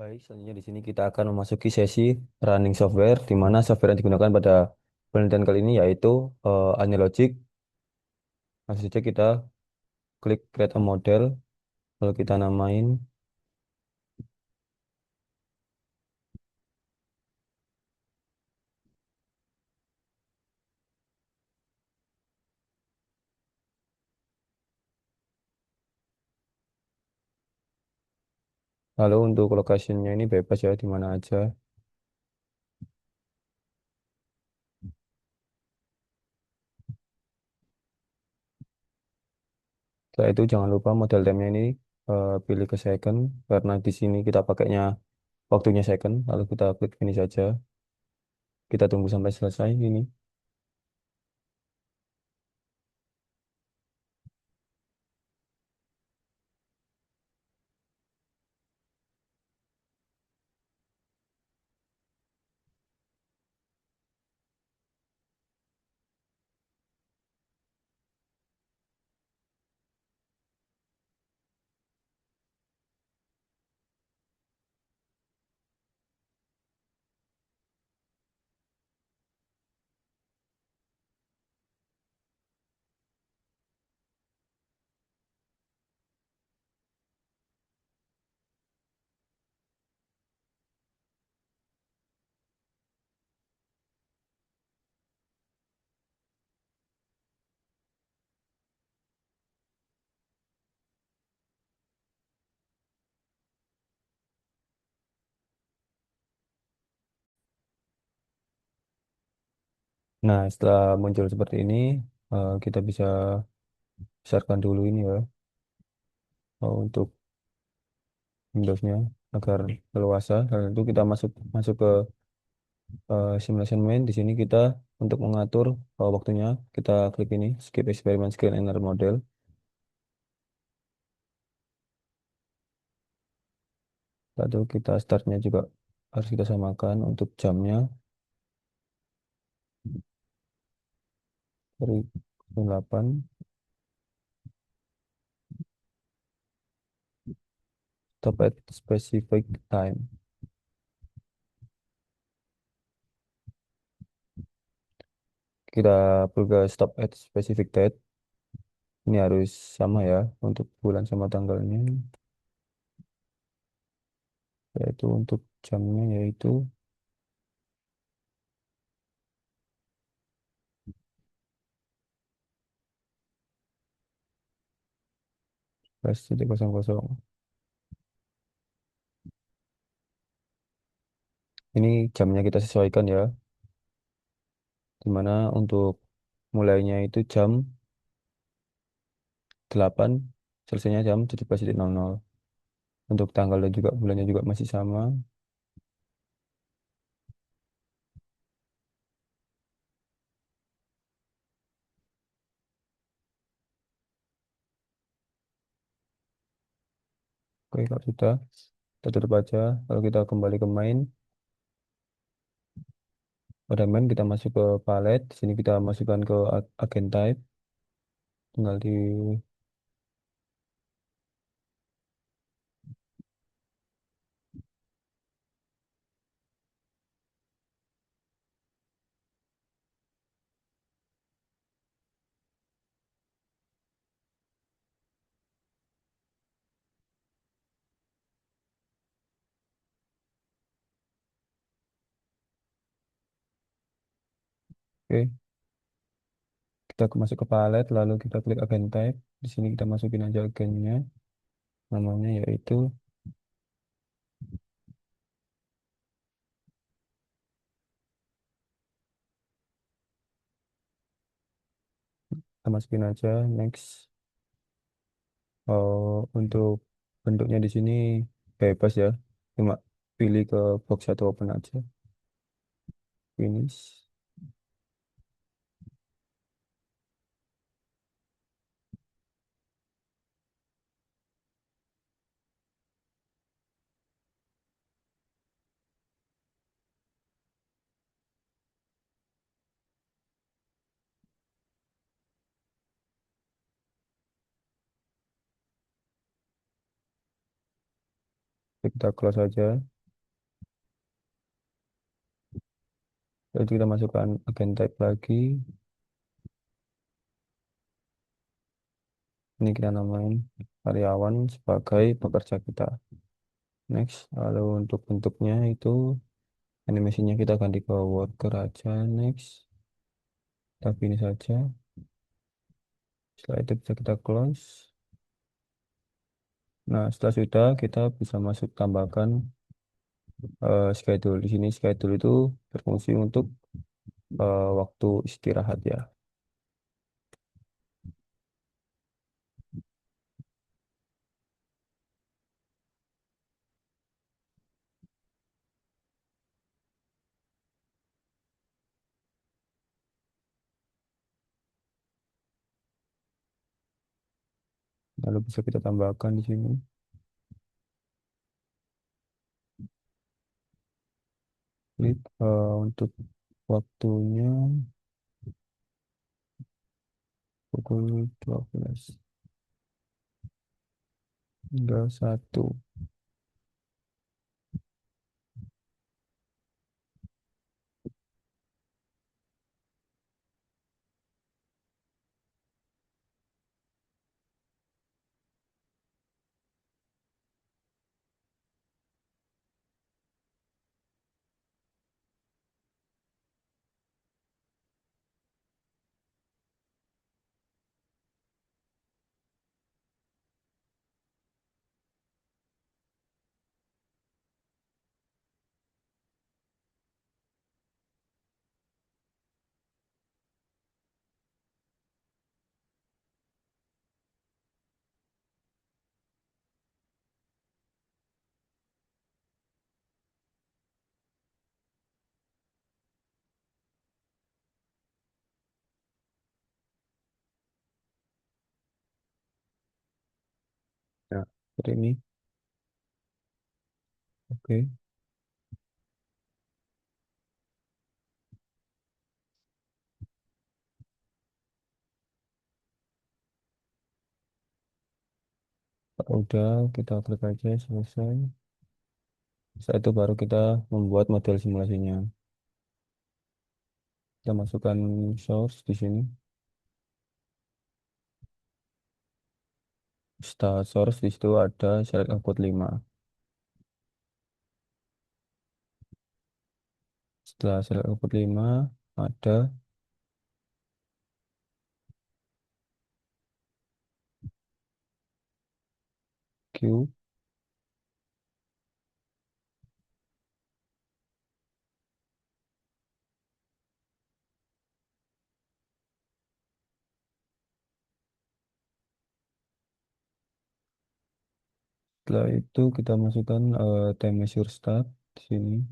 Baik, selanjutnya di sini kita akan memasuki sesi running software, di mana software yang digunakan pada penelitian kali ini yaitu Analogic. Langsung saja kita klik create a model, lalu kita namain, lalu untuk location-nya ini bebas ya, di mana aja. Setelah itu jangan lupa model time-nya ini pilih ke second, karena di sini kita pakainya waktunya second, lalu kita klik finish saja. Kita tunggu sampai selesai ini. Nah, setelah muncul seperti ini, kita bisa besarkan dulu ini ya, untuk Windows-nya agar leluasa. Dan itu kita masuk masuk ke simulation main. Di sini kita untuk mengatur waktunya kita klik ini skip experiment screen and run model. Lalu kita startnya juga harus kita samakan untuk jamnya dari 8 stop at specific time. Kita perlu stop at specific date. Ini harus sama ya untuk bulan sama tanggalnya. Yaitu untuk jamnya yaitu plus 00. Ini jamnya kita sesuaikan ya. Dimana untuk mulainya itu jam 8, selesainya jam 17.00. Untuk tanggal dan juga bulannya juga masih sama. Oke, kalau sudah, kita tutup aja. Lalu kita kembali ke main. Pada main kita masuk ke palette. Di sini kita masukkan ke agent type. Tinggal di Oke, kita masuk ke palette. Lalu kita klik agent type. Di sini kita masukin aja agennya. Namanya yaitu kita masukin aja next. Untuk bentuknya di sini bebas ya. Cuma pilih ke box atau open aja. Finish. Kita close saja. Lalu kita masukkan agen type lagi. Ini kita namain karyawan sebagai pekerja kita. Next, lalu untuk bentuknya itu animasinya kita ganti ke worker aja. Next, tapi ini saja. Setelah itu bisa kita close. Nah, setelah sudah kita bisa masuk tambahkan schedule. Di sini schedule itu berfungsi untuk waktu istirahat ya. Lalu bisa kita tambahkan di sini. Klik untuk waktunya pukul 12 hingga 1. Nah, seperti ini. Oke. Kalau udah, kita klik aja selesai. Setelah itu baru kita membuat model simulasinya. Kita masukkan source di sini. Setelah source di situ ada select output 5. Setelah select output 5 ada Q. Setelah itu kita masukkan time measure start di sini.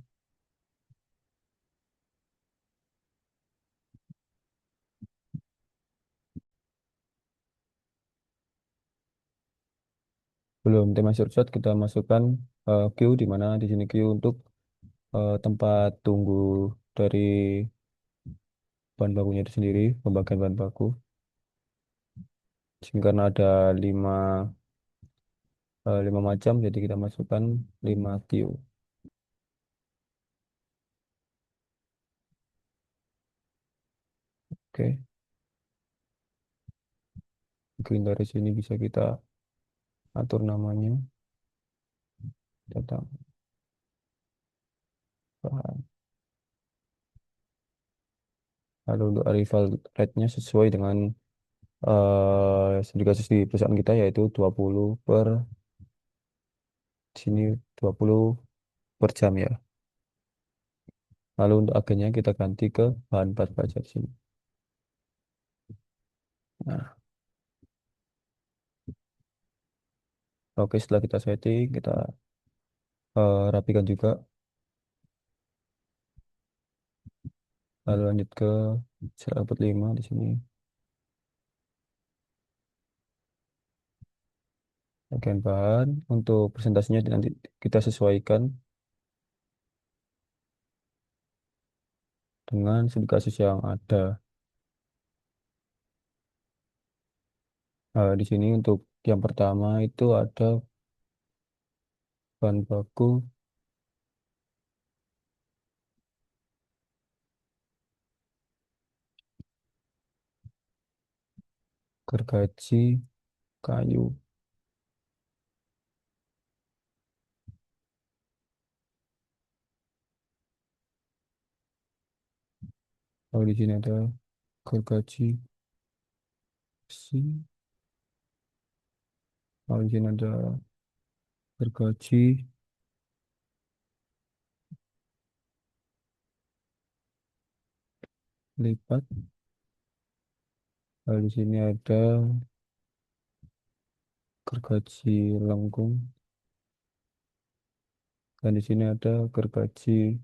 Belum time measure start kita masukkan Q di mana di sini Q untuk tempat tunggu dari bahan bakunya itu sendiri, pembagian bahan baku. Di sini karena ada 5 macam, jadi kita masukkan 5 Q. Oke, mungkin dari sini bisa kita atur namanya. Data bahan. Lalu untuk arrival rate-nya sesuai dengan studi kasus di perusahaan kita yaitu 20 per sini 20 per jam ya. Lalu untuk agennya kita ganti ke bahan 4 pajak di sini. Nah, oke setelah kita setting, kita rapikan juga. Lalu lanjut ke sel output 5 di sini. Bagian bahan untuk presentasinya nanti kita sesuaikan dengan studi kasus yang ada. Di sini untuk yang pertama itu ada bahan baku, gergaji, kayu. Kalau di sini ada gergaji, besi. Kalau di sini ada gergaji, lipat. Kalau di sini ada gergaji lengkung. Dan di sini ada gergaji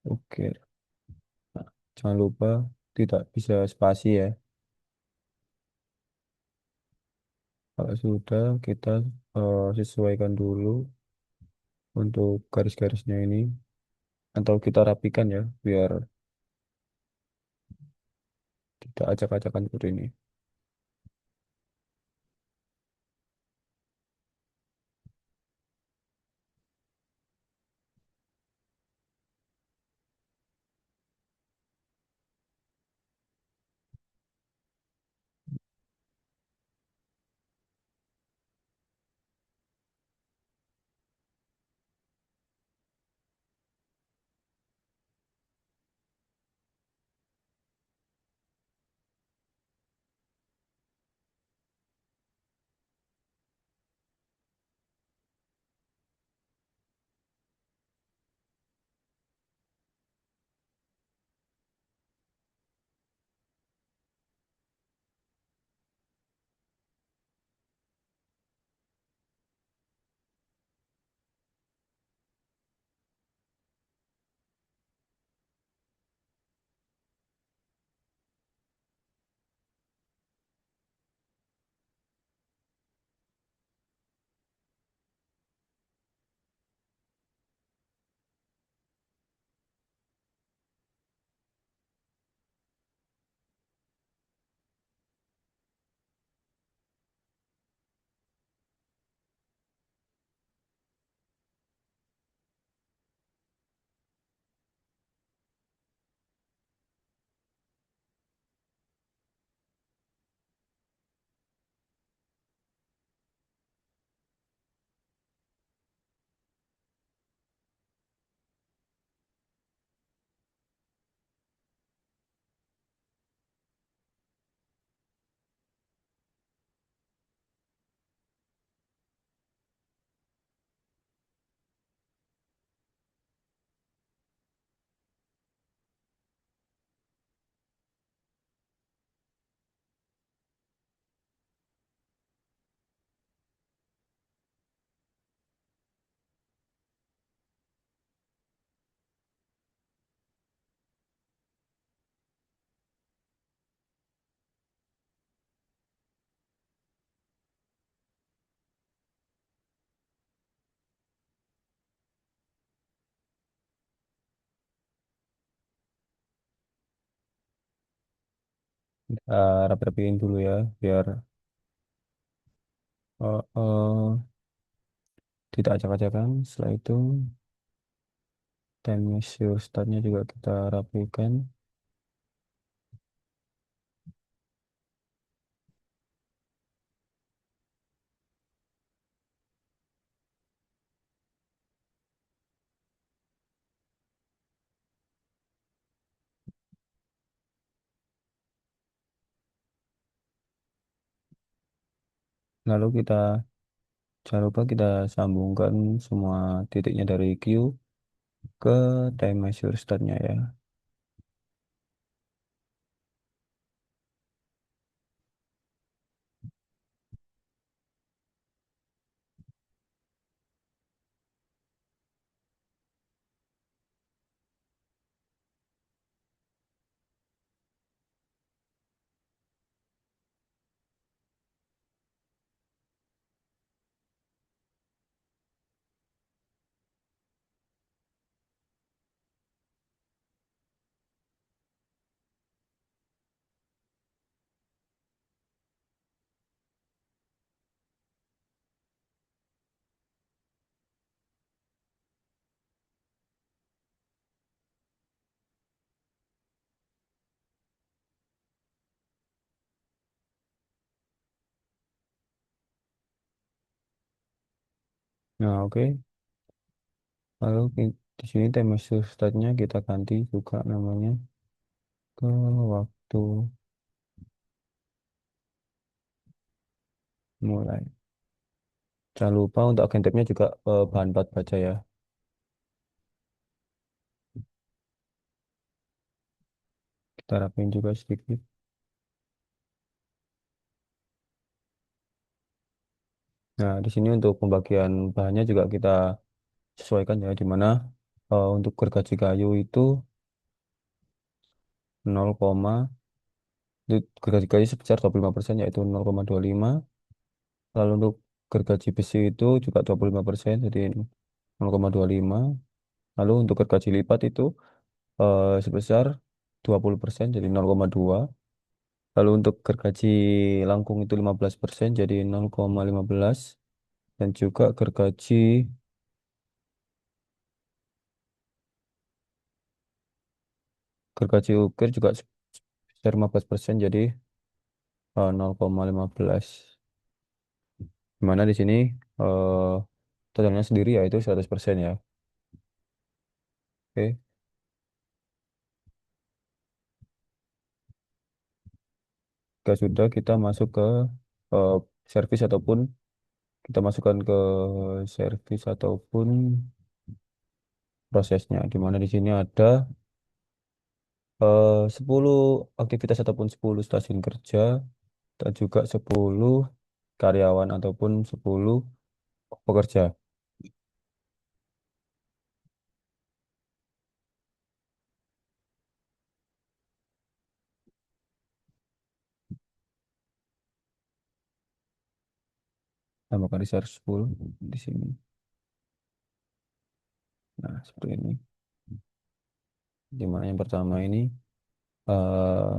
ukir. Nah, jangan lupa tidak bisa spasi ya. Kalau sudah, kita sesuaikan dulu untuk garis-garisnya ini. Atau kita rapikan ya, biar tidak acak-acakan seperti ini. Kita rapi-rapiin dulu ya, biar eh, eh, tidak acak-acakan. Setelah itu, time measure startnya juga kita rapikan. Lalu kita, jangan lupa kita sambungkan semua titiknya dari Q ke time measure startnya ya. Nah, oke. Lalu di sini time startnya kita ganti juga namanya ke waktu mulai. Jangan lupa untuk agen tabnya juga bahan buat baca ya. Kita rapiin juga sedikit. Nah, di sini untuk pembagian bahannya juga kita sesuaikan ya, di mana untuk gergaji kayu itu 0, itu gergaji kayu sebesar 25% yaitu 0,25. Lalu untuk gergaji besi itu juga 25% jadi 0,25. Lalu untuk gergaji lipat itu sebesar 20% jadi 0,2. Lalu untuk gergaji langkung itu 15% jadi 0,15. Dan juga gergaji ukir juga sebesar 15% jadi 0,15. Dimana di sini eh, totalnya sendiri yaitu 100% ya. Oke, jika sudah kita masuk ke eh, servis ataupun kita masukkan ke servis ataupun prosesnya. Dimana di sini ada 10 aktivitas ataupun 10 stasiun kerja dan juga 10 karyawan ataupun 10 pekerja. Tambahkan research 10 di sini. Nah, seperti ini. Dimana yang pertama ini eh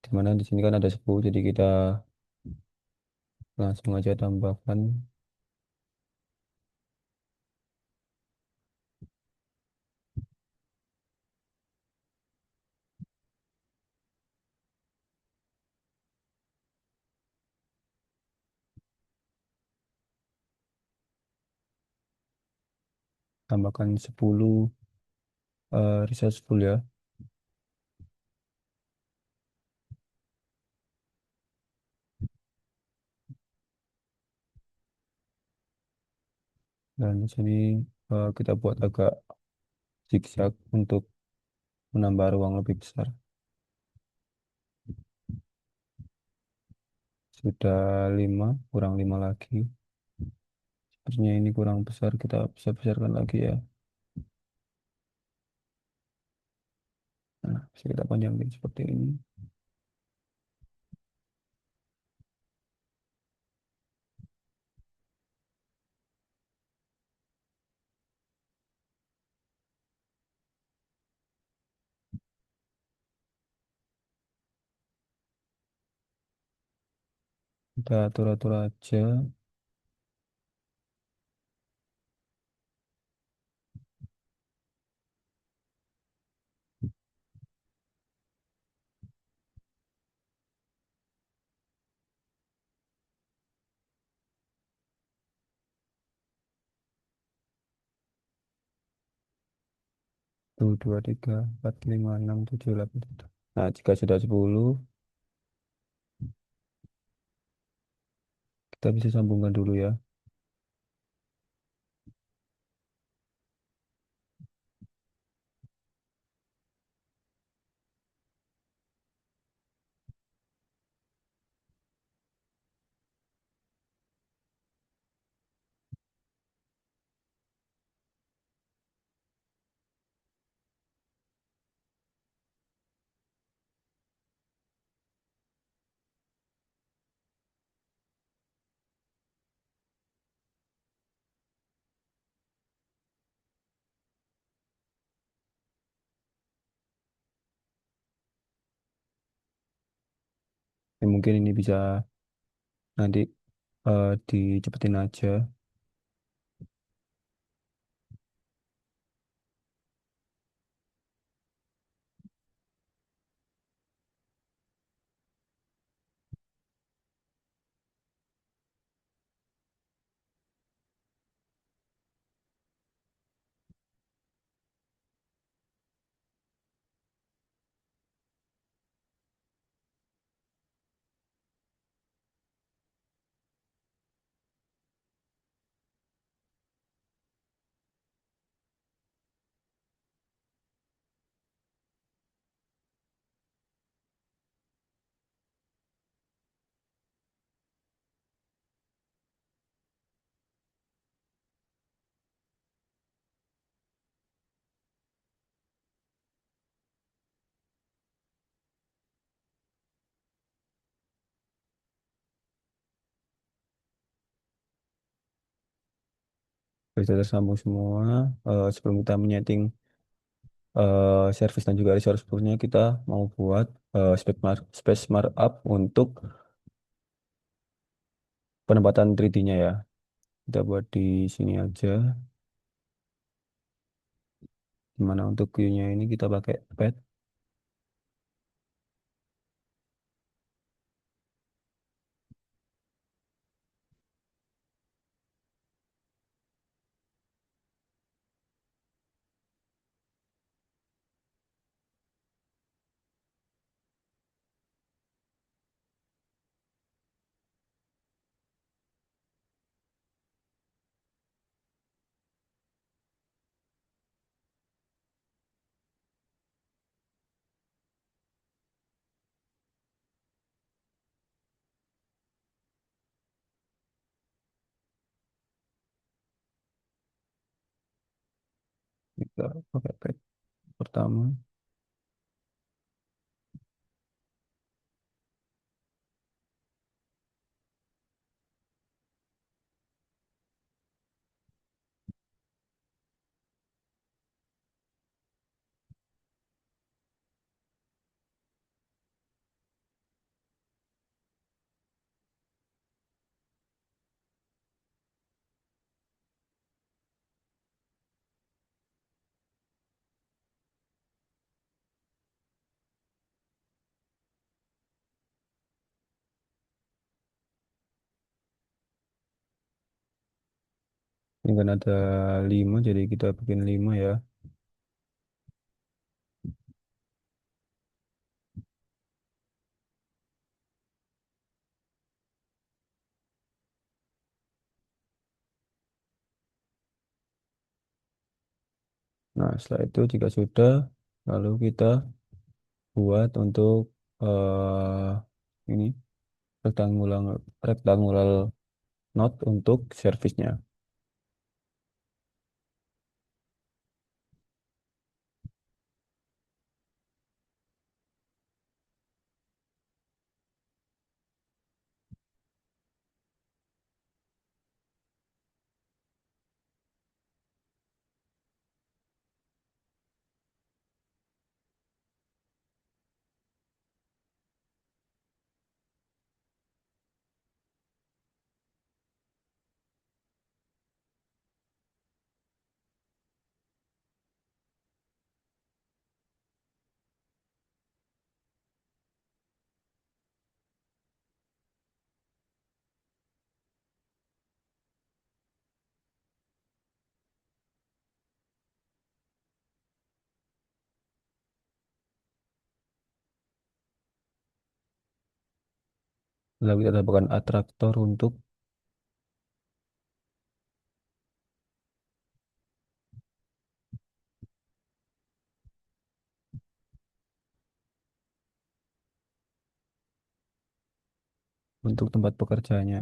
dimana di sini kan ada 10 jadi kita langsung aja tambahkan 10 research full ya. Dan di sini kita buat agak zigzag untuk menambah ruang lebih besar. Sudah 5 kurang 5 lagi. Sepertinya ini kurang besar, kita bisa besarkan lagi ya. Nah, bisa kita panjangin seperti ini. Kita atur-atur aja. Tuh, 2, 3, 4, 5, 6, 7, 8. Nah, jika sudah 10, kita bisa sambungkan dulu ya. Ya, mungkin ini bisa nanti dicepetin aja. bisa tersambung semua. Sebelum kita menyeting service dan juga resource poolnya, kita mau buat space markup untuk penempatan 3D-nya ya. Kita buat di sini aja. Dimana untuk view-nya ini kita pakai pad. Kita pakai pad pertama. Ini kan ada 5, jadi kita bikin 5 ya. Nah, setelah itu jika sudah, lalu kita buat untuk ini rectangular rectangular node untuk servisnya. Lalu kita tambahkan atraktor untuk tempat pekerjaannya.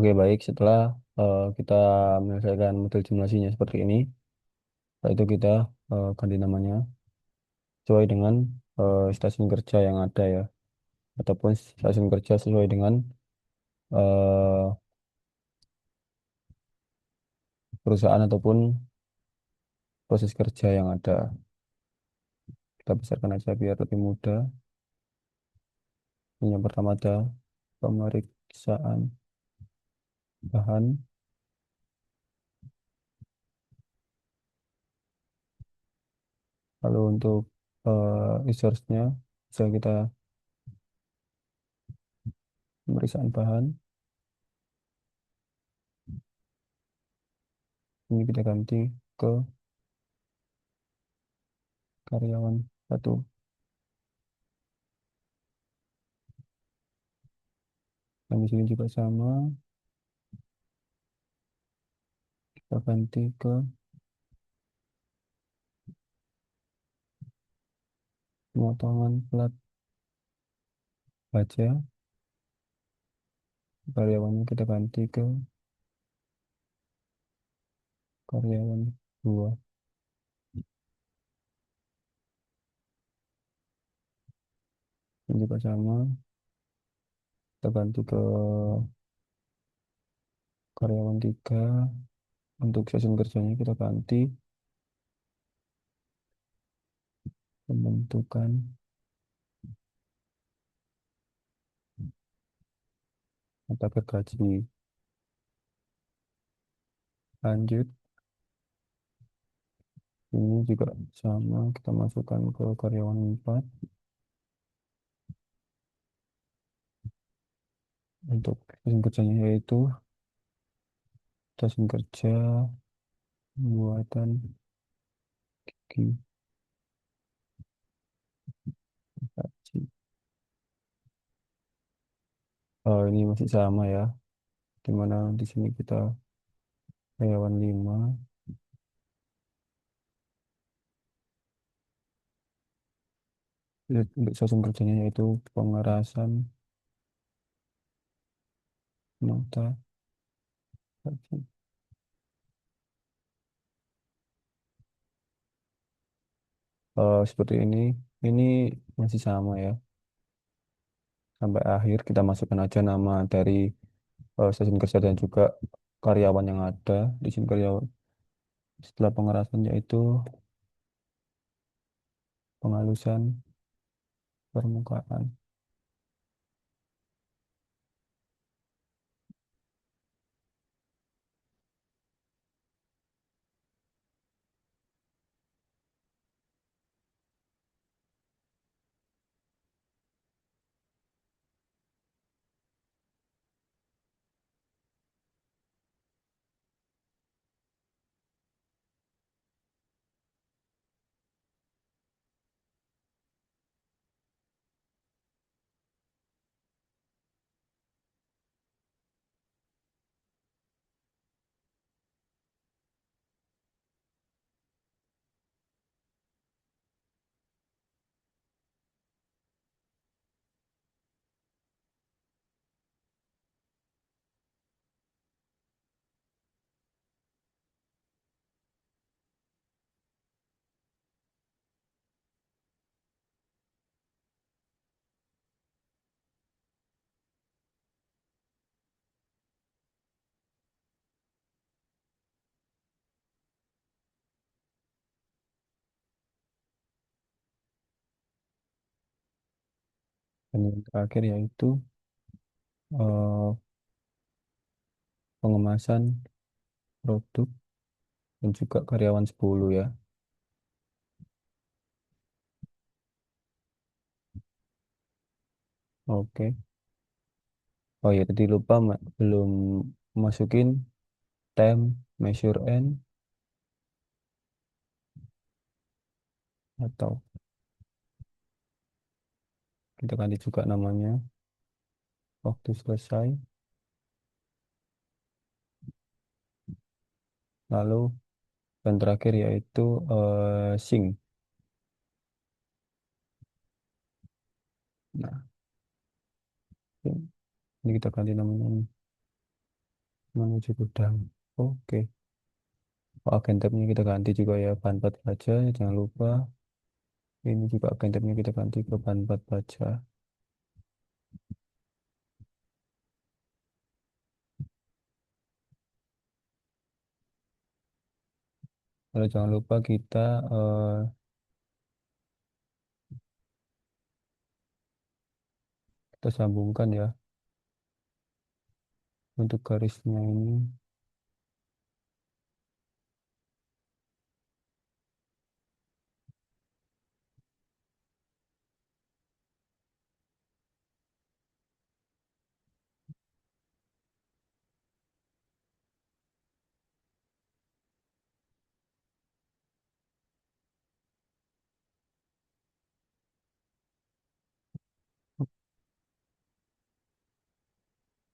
Oke, baik. Setelah kita menyelesaikan model simulasinya seperti ini, setelah itu kita ganti namanya sesuai dengan stasiun kerja yang ada ya, ataupun stasiun kerja sesuai dengan eh, perusahaan ataupun proses kerja yang ada. Kita besarkan aja biar lebih mudah. Ini yang pertama ada pemeriksaan bahan, lalu untuk resource-nya bisa kita pemeriksaan bahan. Ini kita ganti ke karyawan satu. Dan di sini juga sama, kita ganti ke pemotongan plat baja. Karyawannya kita ganti ke karyawan dua. Ini juga sama, kita ganti ke karyawan tiga. Untuk session kerjanya kita ganti pembentukan mata gergaji. Lanjut, ini juga sama, kita masukkan ke karyawan 4. Untuk session kerjanya yaitu session kerja buatan gergaji. Ini masih sama ya, dimana di sini kita karyawan 5. Untuk session kerjanya yaitu pengerasan nota gergaji. Seperti ini masih sama ya. Sampai akhir kita masukkan aja nama dari stasiun kerja dan juga karyawan yang ada di sini. Karyawan setelah pengerasan yaitu penghalusan permukaan. Dan yang terakhir yaitu eh, pengemasan produk dan juga karyawan 10 ya. Oke. Oh ya, tadi lupa belum masukin time, measure end, atau kita ganti juga namanya waktu selesai. Lalu dan terakhir yaitu sync. Nah, ini kita ganti namanya menuju gudang. Oke. Oh, agen tabnya kita ganti juga ya, bahan empat baja. Jangan lupa ini juga agen tabnya kita ganti ke bahan empat baja. Lalu jangan lupa kita sambungkan ya untuk garisnya ini.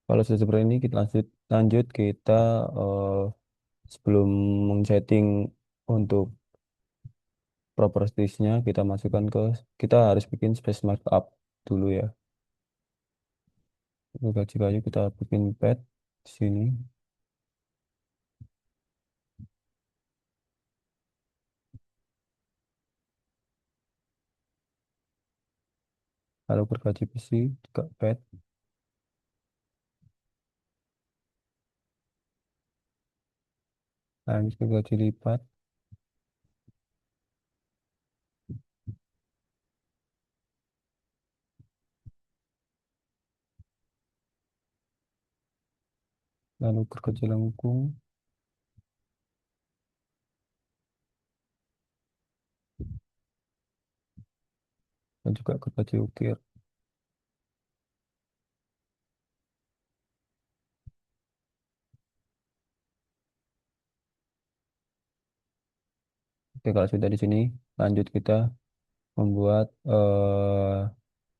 Kalau sudah seperti ini kita lanjut kita eh, sebelum setting untuk propertiesnya kita masukkan ke kita harus bikin space markup dulu ya. Untuk gaji kayu kita bikin pad di sini. Lalu gergaji besi juga pad. Lanjut ke gaji lipat. Lalu gergaji lengkung dan juga gergaji ukir. Oke, kalau sudah di sini lanjut kita membuat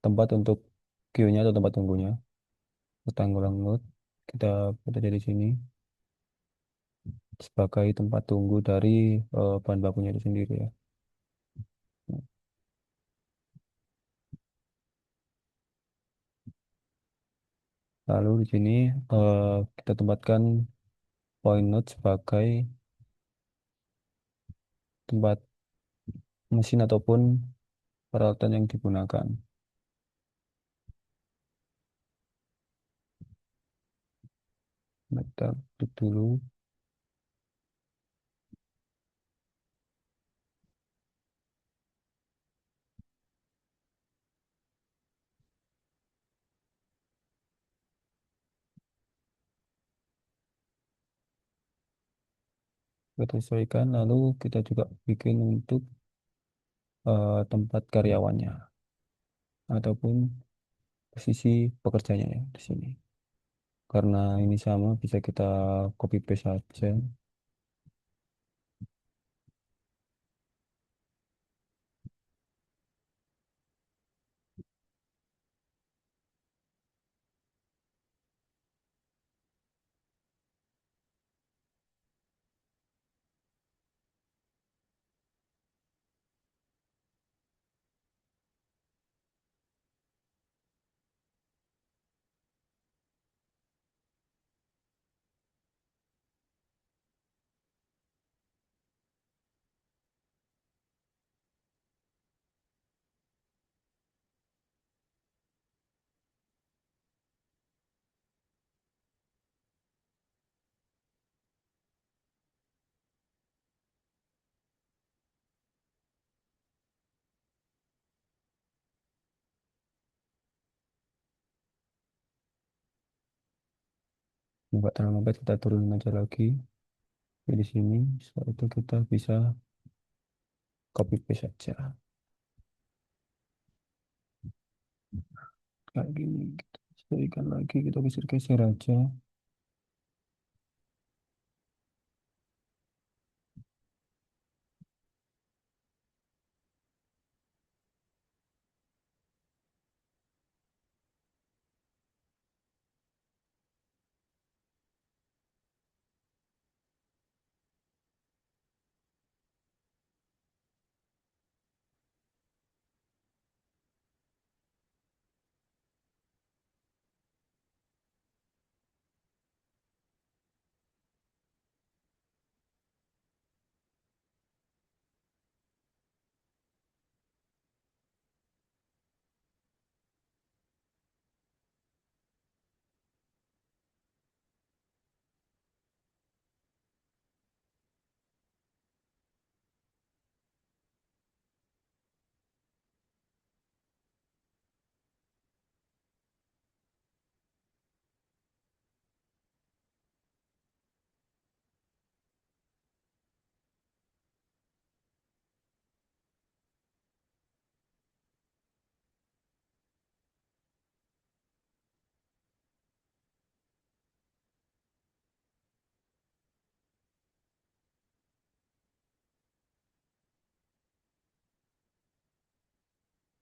tempat untuk queue-nya atau tempat tunggunya. Rectangular node kita buat aja di sini sebagai tempat tunggu dari bahan bakunya itu sendiri ya. Lalu di sini eh, kita tempatkan point node sebagai tempat mesin ataupun peralatan yang digunakan. Nah, kita klik dulu, kita sesuaikan, lalu kita juga bikin untuk tempat karyawannya ataupun posisi pekerjanya ya di sini. Karena ini sama, bisa kita copy paste saja. Nggak terlalu lembek, kita turunin aja lagi. Di sini, setelah itu kita bisa copy paste saja. Kayak gini, kita sesuaikan lagi, kita geser-geser aja.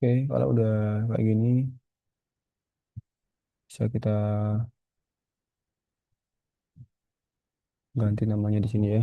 Oke, kalau udah kayak gini, bisa kita ganti namanya di sini ya.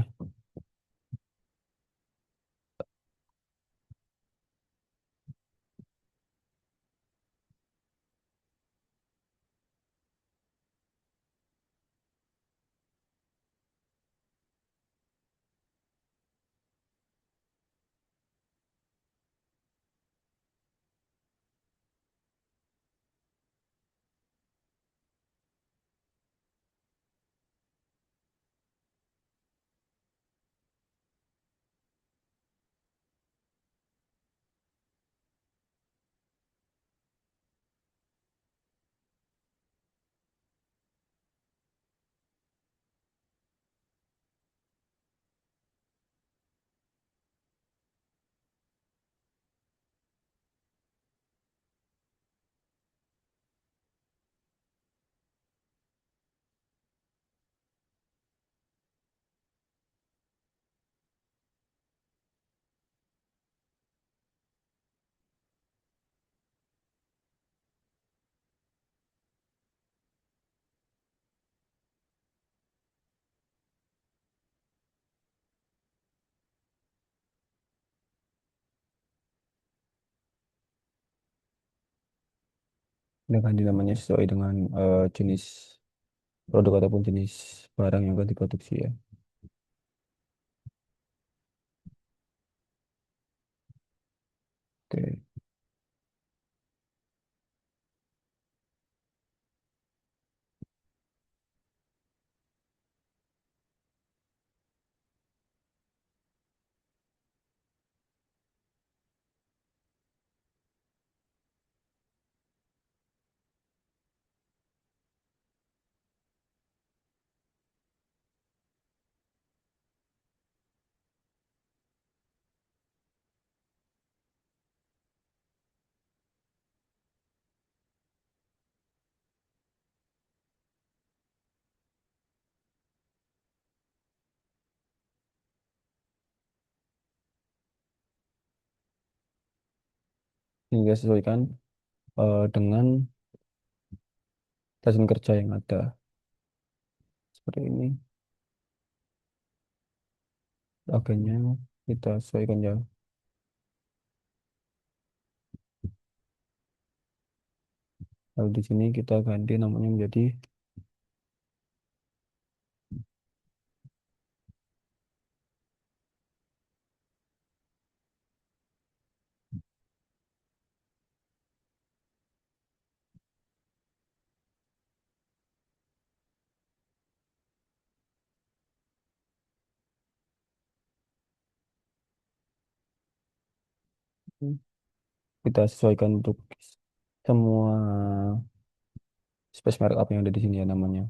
Udah ganti namanya sesuai dengan jenis produk ataupun jenis barang yang akan diproduksi ya. Oke. Hingga sesuaikan dengan lazim kerja yang ada. Seperti ini. Agennya kita sesuaikan ya. Lalu di sini kita ganti namanya menjadi kita sesuaikan untuk semua space markup yang ada di sini ya namanya.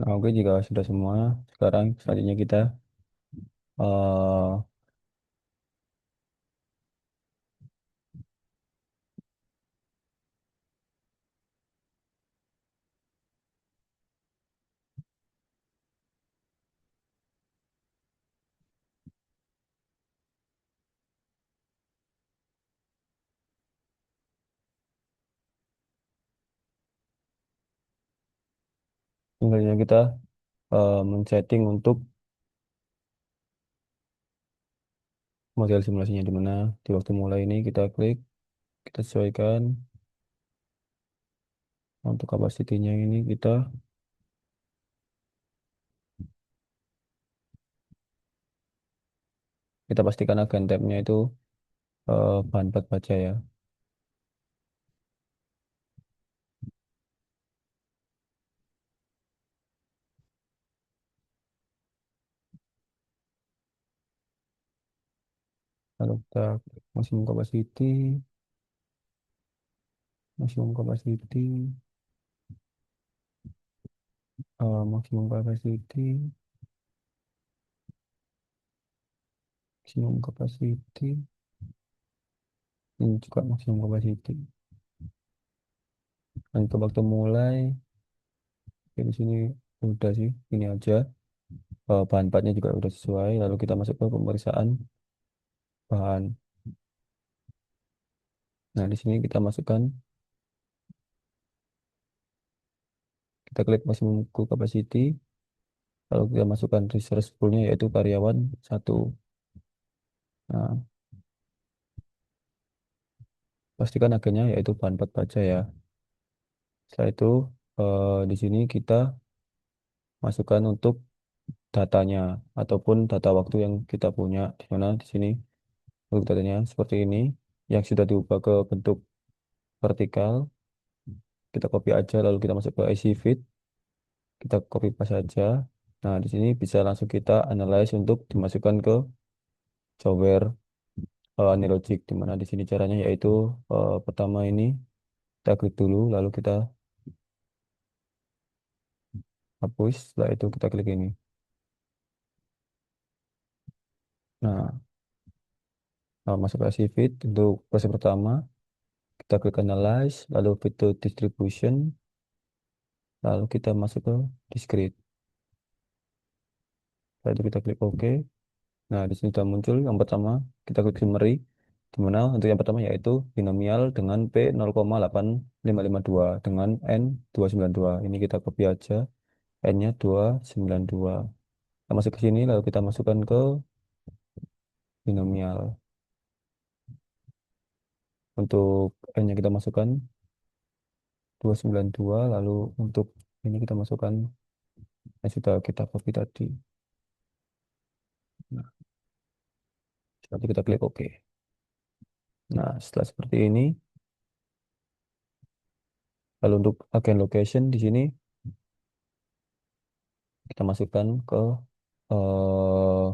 Nah, oke, jika sudah semua, sekarang selanjutnya kita eh selanjutnya kita men-setting untuk model simulasinya di mana di waktu mulai ini kita klik, kita sesuaikan untuk kapasitinya ini kita pastikan agen tabnya itu bahan empat baja ya. Lalu kita klik maksimum capacity, maksimum capacity, maksimum capacity, maksimum capacity, ini juga maksimum capacity. Dan ke waktu mulai, oke, di sini udah sih, ini aja. Bahan empatnya juga udah sesuai. Lalu kita masuk ke pemeriksaan bahan. Nah, di sini kita masukkan, kita klik maksimum cool capacity, lalu kita masukkan resource poolnya yaitu karyawan satu. Nah, pastikan agennya yaitu bahan empat baja ya. Setelah itu di sini kita masukkan untuk datanya ataupun data waktu yang kita punya, di mana di sini untuk datanya seperti ini yang sudah diubah ke bentuk vertikal, kita copy aja lalu kita masuk ke IC feed, kita copy paste saja. Nah, di sini bisa langsung kita analyze untuk dimasukkan ke software Neurologic, di mana di sini caranya yaitu pertama ini kita klik dulu lalu kita hapus, setelah itu kita klik ini. Nah, masuk ke IC feed untuk proses pertama kita klik analyze lalu fit to distribution, lalu kita masuk ke discrete. Setelah itu kita klik OK. Nah, di sini sudah muncul yang pertama, kita klik summary, di mana untuk yang pertama yaitu binomial dengan P 0,8552 dengan N 292. Ini kita copy aja, N-nya 292. Kita masuk ke sini, lalu kita masukkan ke binomial. Untuk N-nya kita masukkan 292, lalu untuk ini kita masukkan yang sudah kita copy tadi. Nah, nanti kita klik OK. Nah, setelah seperti ini, lalu untuk agen location di sini kita masukkan ke eh,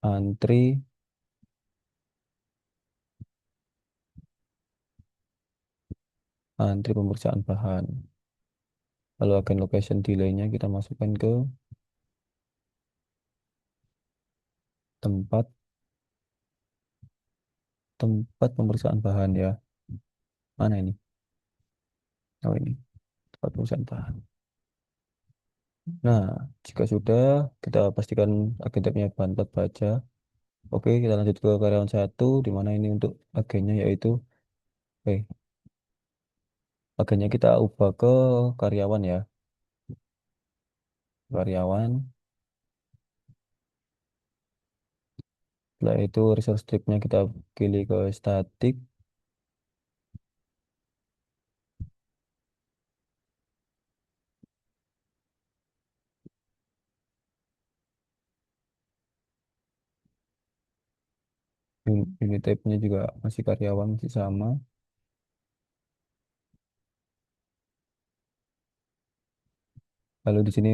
antri antri pemeriksaan bahan. Lalu agen location delay-nya kita masukkan ke tempat tempat pemeriksaan bahan ya. Mana ini? Oh, ini tempat pemeriksaan bahan. Nah, jika sudah kita pastikan agen tabnya bahan empat baja. Oke, kita lanjut ke karyawan satu, di mana ini untuk agennya yaitu eh agennya kita ubah ke karyawan ya. Karyawan. Setelah itu resource type-nya kita pilih ke static. Unit type-nya juga masih karyawan, masih sama. Lalu di sini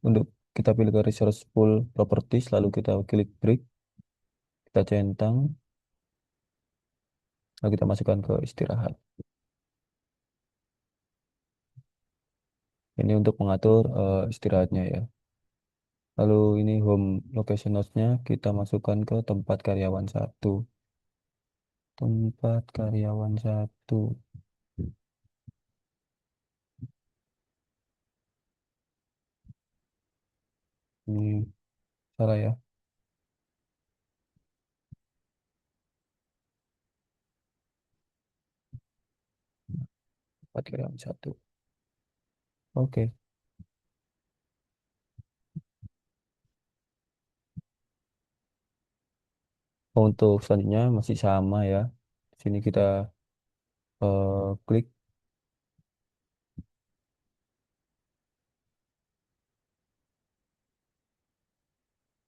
untuk kita pilih ke resource pool properties, lalu kita klik break, kita centang, lalu kita masukkan ke istirahat. Ini untuk mengatur istirahatnya ya. Lalu ini home location notes-nya kita masukkan ke tempat karyawan satu. Tempat karyawan satu. Ini salah ya. Tempat karyawan satu. Oke. Untuk selanjutnya masih sama ya. Sini kita klik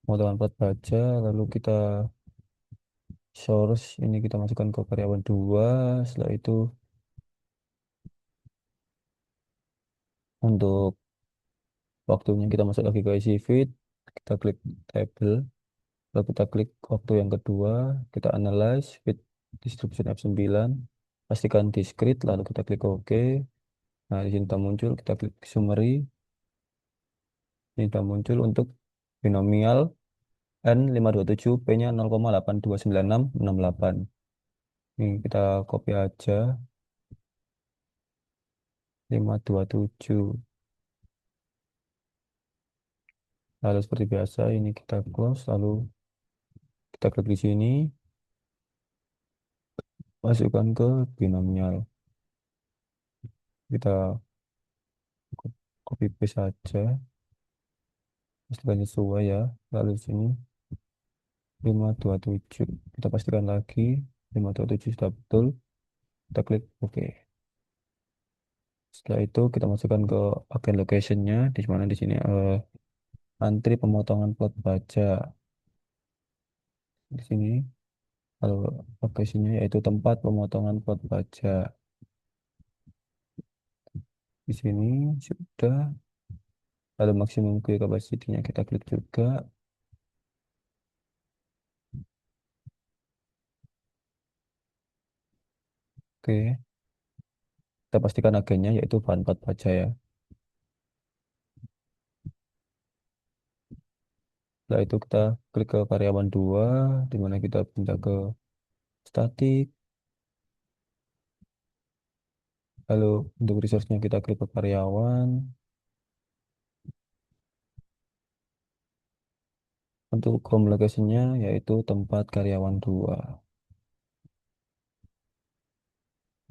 pemotongan plat baja. Lalu kita source. Ini kita masukkan ke karyawan dua. Setelah itu untuk waktunya kita masuk lagi ke isi feed. Kita klik table. Lalu kita klik waktu yang kedua, kita analyze with distribution F9, pastikan discrete, lalu kita klik OK. Nah, di sini kita muncul, kita klik summary, ini kita muncul untuk binomial N527, P-nya 0,829668. Ini kita copy aja, 527. Lalu seperti biasa, ini kita close, lalu kita klik di sini, masukkan ke binomial. Kita copy paste saja, pastikan sesuai ya. Lalu di sini 527 kita pastikan lagi 527 sudah betul, kita klik OK. Setelah itu kita masukkan ke agen locationnya, di mana di sini antri pemotongan plat baja di sini. Kalau locationnya yaitu tempat pemotongan plat baja di sini sudah. Lalu maksimum queue capacity-nya kita klik juga. Oke, kita pastikan agennya yaitu bahan plat baja ya. Setelah itu kita klik ke karyawan dua, di mana kita pindah ke statik. Lalu untuk resource-nya kita klik ke karyawan. Untuk home location-nya yaitu tempat karyawan dua.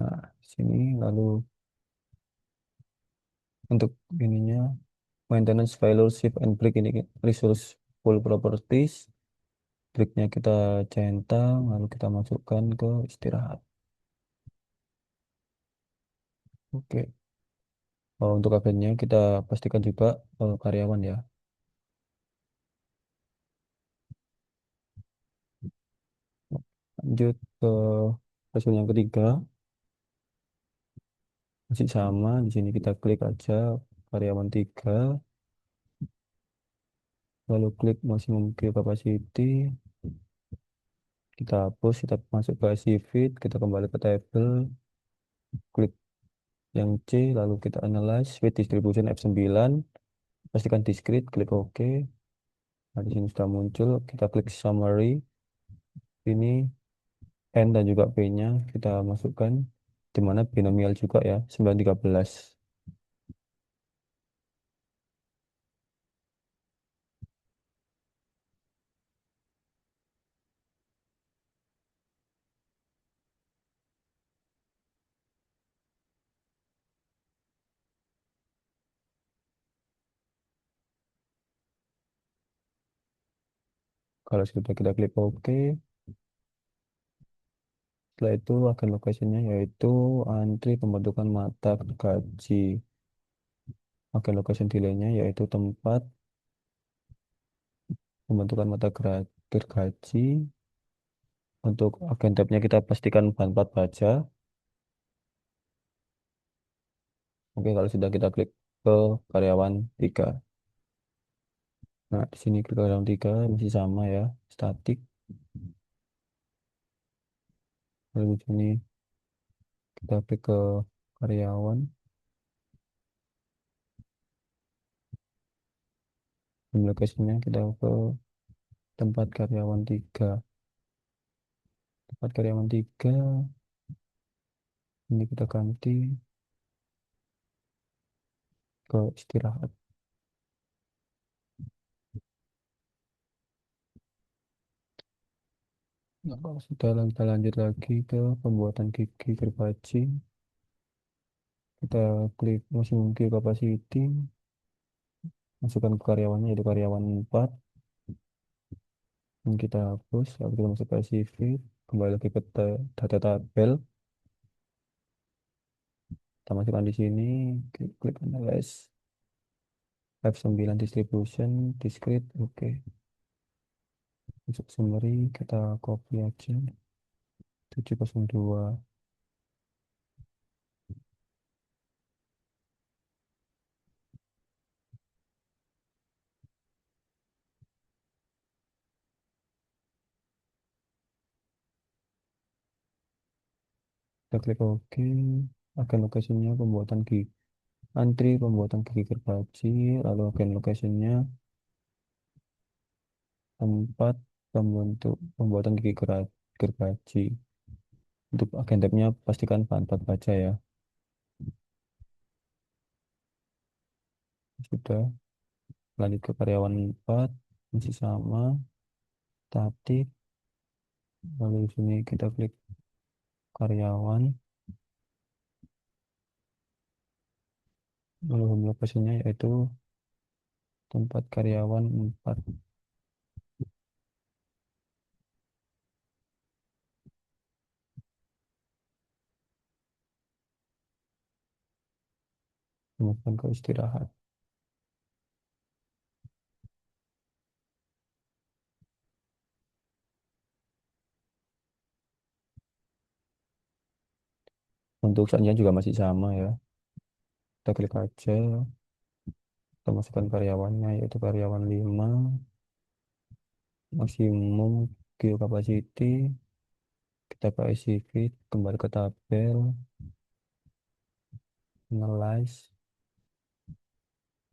Nah, di sini lalu untuk ininya maintenance failure shift and break, ini resource full properties. Breaknya kita centang lalu kita masukkan ke istirahat. Oke. Untuk agennya kita pastikan juga karyawan ya. Lanjut ke hasil yang ketiga, masih sama. Di sini kita klik aja karyawan tiga, lalu klik maksimum queue capacity, kita hapus, kita masuk ke IC feed, kita kembali ke table, klik yang C, lalu kita analyze with distribution F9, pastikan discrete, klik OK. Nah, di sini sudah muncul, kita klik summary, ini N dan juga P-nya kita masukkan, di mana binomial juga ya, 913. Kalau sudah kita klik OK, setelah itu akan lokasinya yaitu antri pembentukan mata gergaji. Akan location delay-nya yaitu tempat pembentukan mata gergaji. Untuk agen tab-nya kita pastikan bahan plat baja. Oke, kalau sudah kita klik ke karyawan 3. Nah, di sini klik karyawan 3 masih sama ya, statik. Lalu di sini kita klik ke karyawan. Lokasinya kita ke tempat karyawan 3. Tempat karyawan 3 ini kita ganti ke istirahat. Nah, kalau sudah kita lanjut lagi ke pembuatan gigi gergaji. Kita klik maksimum Q capacity, masukkan ke karyawannya yaitu karyawan 4. Dan kita hapus, lalu kita masuk ke CV, kembali lagi ke data tabel. Kita masukkan di sini, klik analyze, F9 distribution, discrete, oke. Masuk summary, kita copy aja, 702. Kita klik OK, agen lokasinya pembuatan gigi, antri pembuatan gigi gergaji, lalu agen lokasinya tempat pembuatan gigi gergaji. Untuk agen tabnya pastikan bahan bak baja ya. Sudah, lanjut ke karyawan 4, masih sama, statik. Lalu di sini kita klik karyawan, lalu home lokasinya yaitu tempat karyawan 4. Kemudian ke istirahat. Untuk saatnya juga masih sama ya. Kita klik aja, kita masukkan karyawannya yaitu karyawan 5, maksimum queue capacity, kita ke ICV, kembali ke tabel, analyze,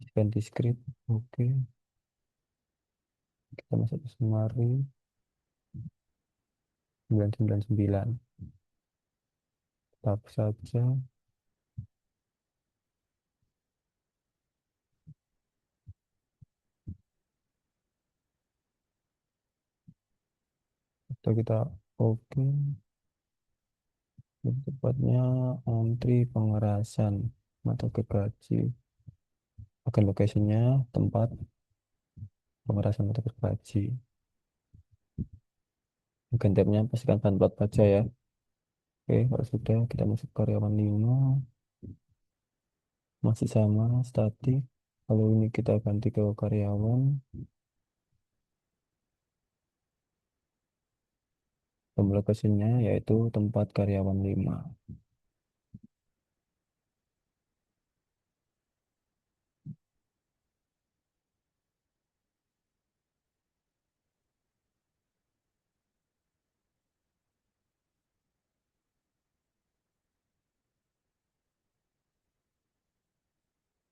scan discrete, oke. Kita masuk ke summary, 999. Kita hapus saja, atau kita oke. Tepatnya antri pengerasan mata gergaji. Akan lokasinya tempat pengerasan mata gergaji. Akan tabnya pastikan bahan plat baja ya. Oke, kalau sudah kita masuk karyawan 5, masih sama statik. Lalu ini kita ganti ke karyawan. Lokasinya yaitu tempat karyawan 5.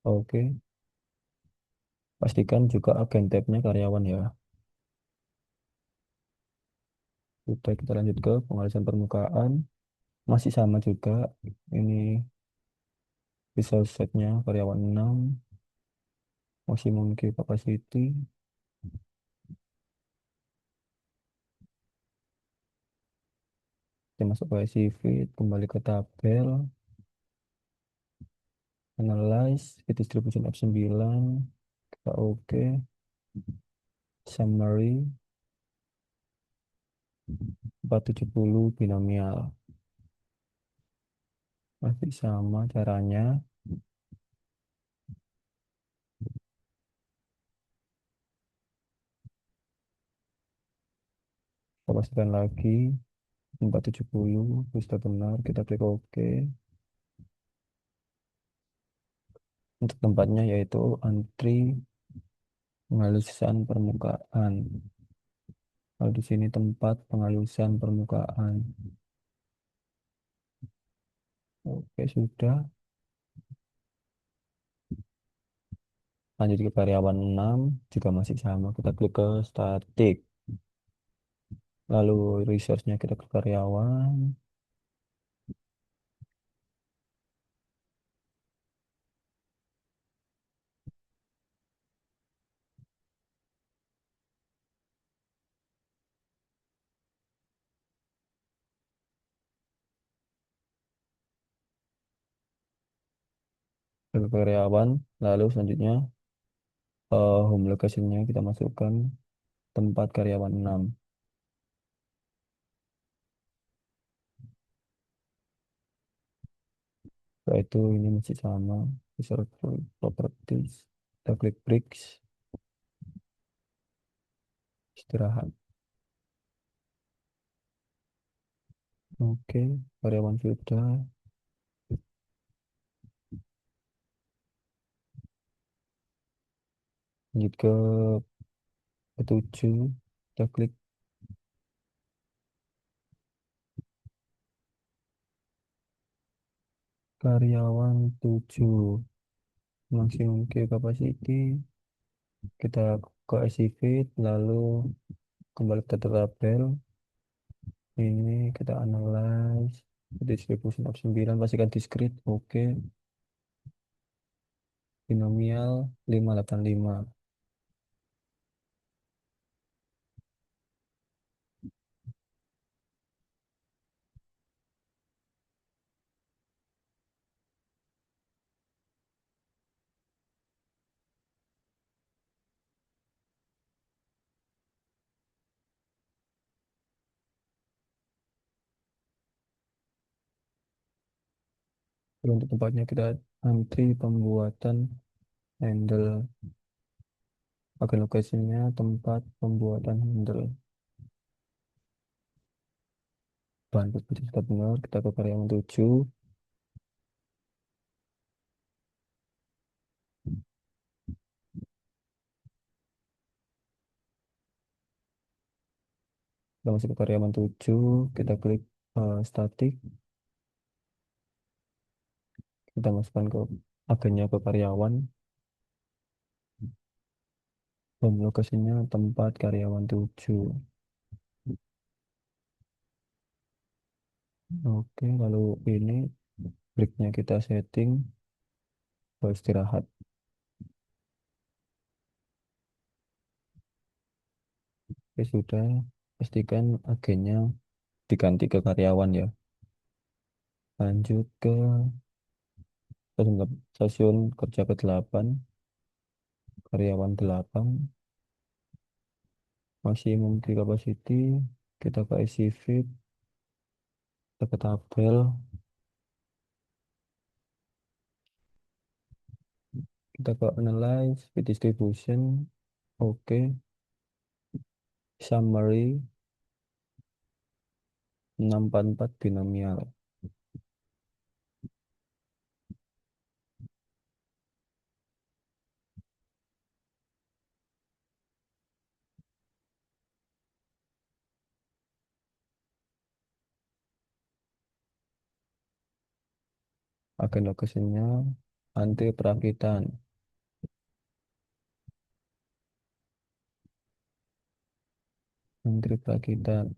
Oke, pastikan juga agen tabnya karyawan ya. Sudah, kita lanjut ke pengalisan permukaan. Masih sama juga. Ini bisa setnya karyawan 6, maksimum Q capacity. Kita masuk ke CV, kembali ke tabel, analyze, fit distribution F9, kita oke, summary, 470 binomial. Masih sama caranya, kita pastikan lagi, 470, sudah benar, kita klik OK. Untuk tempatnya yaitu antri penghalusan permukaan. Kalau di sini tempat penghalusan permukaan. Oke, sudah. Lanjut ke karyawan 6 juga masih sama. Kita klik ke static. Lalu resource-nya kita ke karyawan. Ke karyawan. Lalu selanjutnya home location-nya kita masukkan tempat karyawan 6. Setelah itu ini masih sama. Resource properties. Kita klik bricks. Istirahat. Oke, karyawan sudah. Lanjut ke ketujuh. Kita klik karyawan 7. Maximum key capacity. Kita ke Activate, lalu kembali ke tabel. Ini kita analyze. Distribution of 9. Pastikan discrete. Oke. Binomial 585. Untuk tempatnya kita antri pembuatan handle. Agen lokasinya tempat pembuatan handle. Bahan putih sudah benar. Kita ke karyawan 7. Kita masuk ke karyawan 7. Kita klik static. Kita masukkan ke agennya ke karyawan. Home lokasinya tempat karyawan 7. Oke, lalu ini breaknya kita setting istirahat. Oke, sudah. Pastikan agennya diganti ke karyawan ya. Lanjut ke stasiun kerja ke-8. Karyawan 8. Maksimum key capacity. Kita ke isi fit. Kita ke tabel. Kita ke analyze fit distribution. Oke. Summary 644 binomial. Agen lokasinya anti perakitan. Antri perakitan.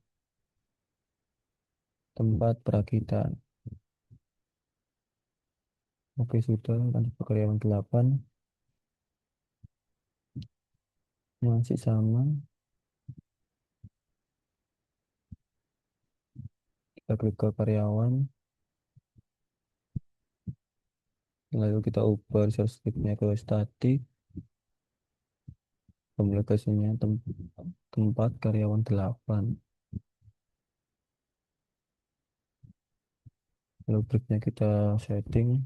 Tempat perakitan. Oke, sudah. Lanjut ke karyawan 8. Masih sama. Kita klik ke karyawan. Lalu kita ubah resource type-nya ke static. Lokasinya tempat karyawan 8. Lalu breaknya kita setting.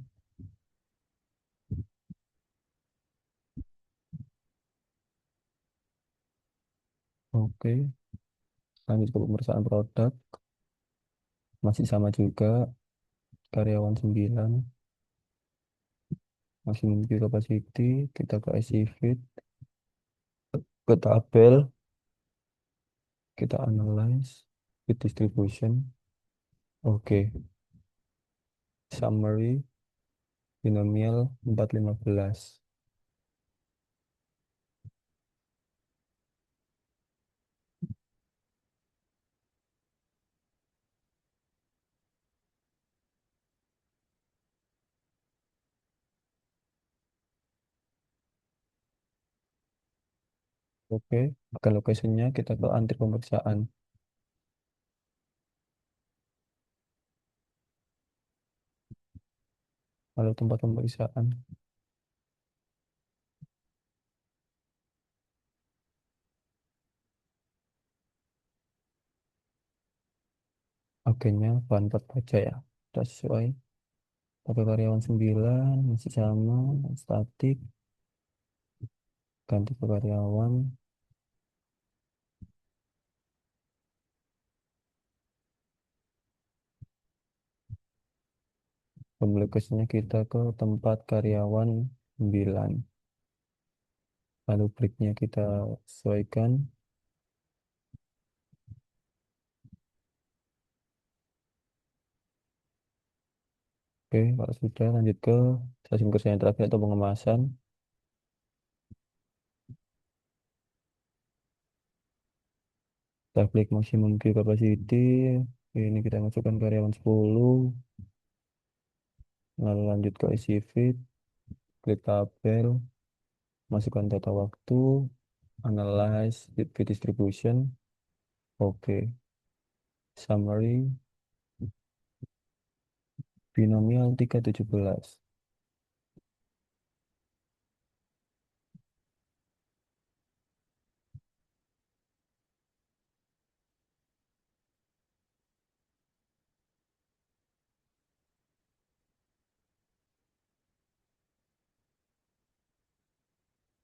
Oke. Lanjut ke pemeriksaan produk. Masih sama juga. Karyawan 9. Masih memiliki capacity. Kita ke IC fit. Ke tabel. Kita analyze. Fit distribution. Oke. Summary. Binomial 415. Oke, ke lokasinya kita ke antri pemeriksaan. Lalu tempat pemeriksaan. Agennya bahan empat baja ya. Sudah sesuai. Pakai karyawan 9 masih sama, statik, ganti ke karyawan. Pemeriksanya kita ke tempat karyawan 9. Lalu breaknya kita sesuaikan. Oke, kalau sudah lanjut ke stasiun kerja yang terakhir atau pengemasan. Kita klik maksimum queue capacity. Ini kita masukkan karyawan 10. Lalu lanjut ke isi feed. Klik tabel. Masukkan data waktu. Analyze feed distribution. Oke. Summary. Binomial 317.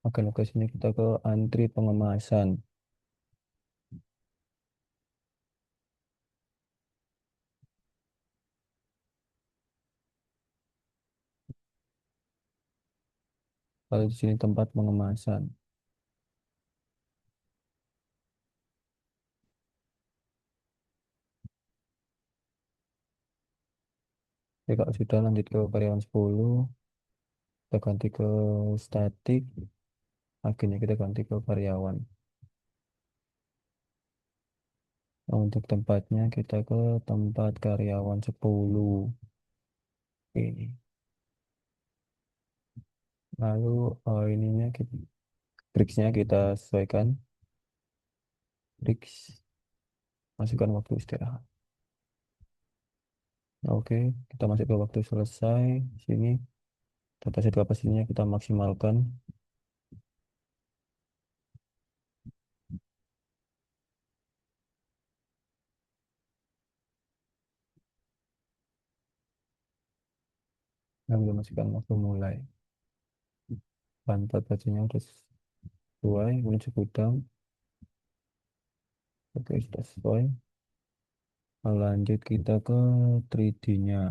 Oke, lokasinya kita ke antri pengemasan. Lalu di sini tempat pengemasan. Oke, kalau sudah lanjut ke karyawan 10. Kita ganti ke statik. Akhirnya kita ganti ke karyawan. Nah, untuk tempatnya kita ke tempat karyawan 10. Ini. Lalu ininya kita, breaksnya kita sesuaikan. Breaks. Masukkan waktu istirahat. Oke, kita masuk ke waktu selesai. Sini dataset kapasitasnya kita maksimalkan. Dan kita masukkan waktu mulai. Pantat bacanya udah sesuai. Unsur gudang. Oke, sudah sesuai. Lanjut kita ke 3D-nya.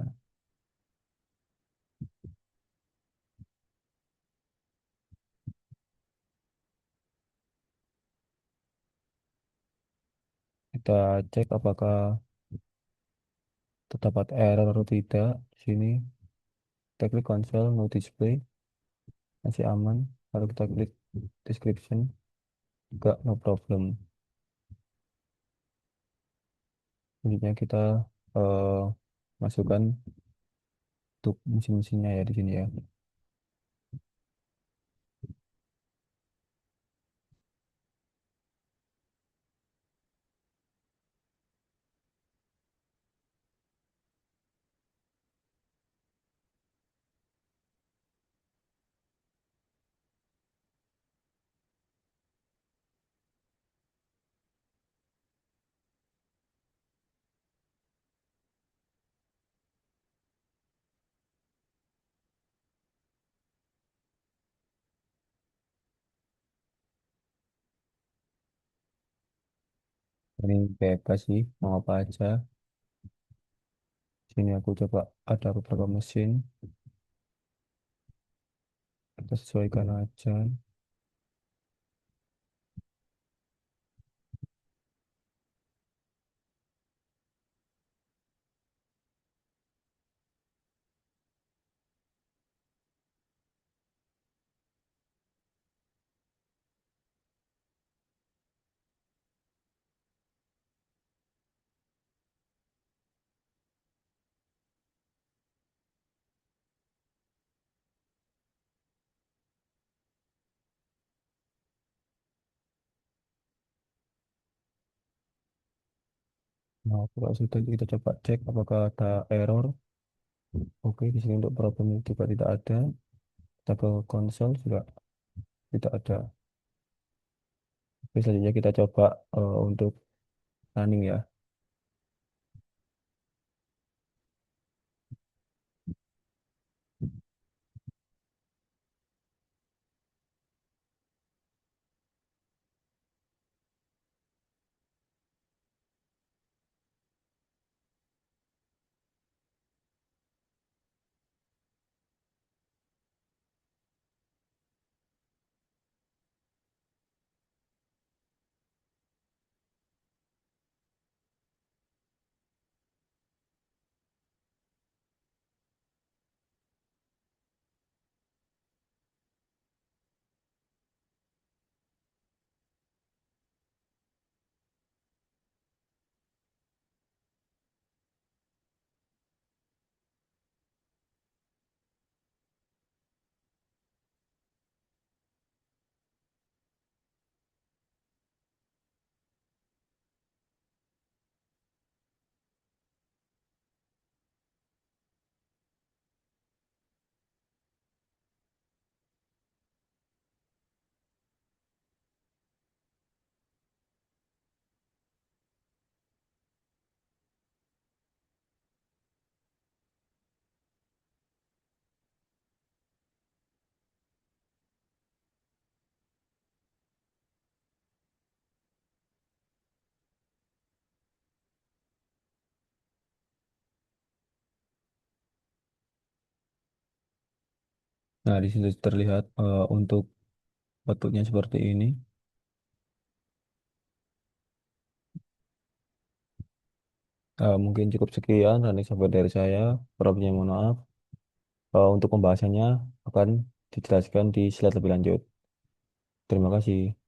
Kita cek apakah terdapat error atau tidak. Di sini kita klik console, no display, masih aman. Lalu kita klik description, enggak, no problem. Selanjutnya kita eh, masukkan untuk mesin-mesinnya ya di sini ya. Ini bebas sih, mau apa aja. Sini aku coba ada beberapa mesin, kita sesuaikan aja. Nah, kalau sudah kita coba cek apakah ada error. Oke, di sini untuk problem juga tidak ada. Kita ke konsol juga tidak ada. Oke, selanjutnya kita coba untuk running ya. Nah, di sini terlihat untuk bentuknya seperti ini. Mungkin cukup sekian running software dari saya. Problemnya mohon maaf. Untuk pembahasannya akan dijelaskan di slide lebih lanjut. Terima kasih.